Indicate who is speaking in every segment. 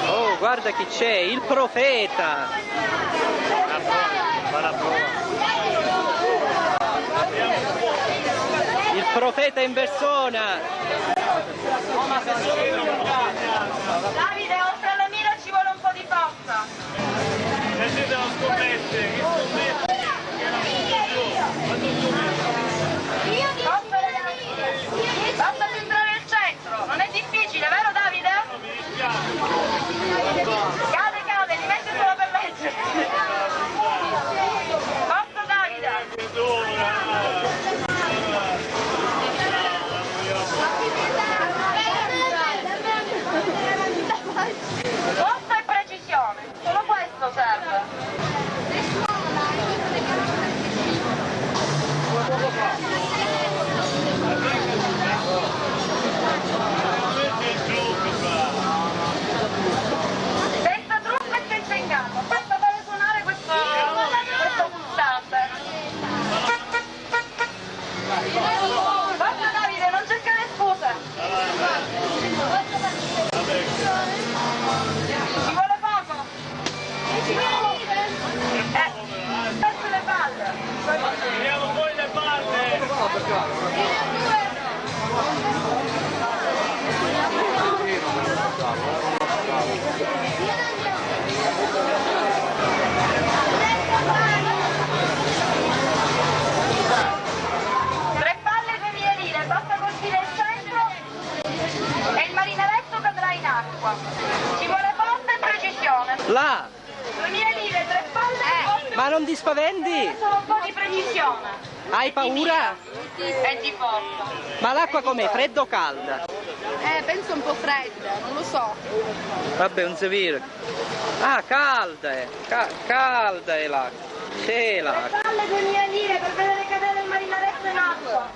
Speaker 1: Oh, guarda chi c'è, il profeta! Il profeta in persona!
Speaker 2: Davide, oltre alla mira ci vuole un po' di forza!
Speaker 3: Sentite lo scommette, che scommette
Speaker 2: Basta centrare il centro, non è difficile, vero Davide? Cade, li mette solo per leggere. Forza Davide! Forza e precisione, solo questo serve. Senza trucco e senza inganno, basta fare suonare questo pulsante. Forza Davide, non cercare scuse. Ci vuole poco. Perso le palle.
Speaker 3: Tiriamo fuori le palle!
Speaker 2: Tre palle, 2000 lire, basta colpire il centro e il marinaretto cadrà in acqua. Ci vuole forza e precisione.
Speaker 1: Là!
Speaker 2: 2000 lire, tre palle,
Speaker 1: Ma non ti spaventi?
Speaker 2: solo un po' di precisione.
Speaker 1: Hai paura?
Speaker 2: E di forza.
Speaker 1: Ma l'acqua com'è? Fredda o calda?
Speaker 4: Penso un po' fredda, non lo so.
Speaker 1: Vabbè, non si vede. Ah, calda è! Calda è l'acqua! C'è l'acqua!
Speaker 2: Palle 2000 lire per vedere cadere il marinaretto in acqua.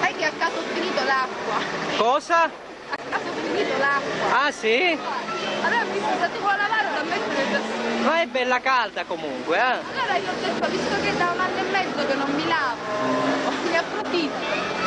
Speaker 4: Sai che a caso ho finito l'acqua.
Speaker 1: Cosa?
Speaker 4: A caso ho finito l'acqua.
Speaker 1: Ah sì?
Speaker 4: Allora mi sono stata a lavare da mettere da su.
Speaker 1: Ma è bella calda comunque, eh?
Speaker 4: Allora io ho detto, visto che da un anno e mezzo che non mi lavo, ne approfitto.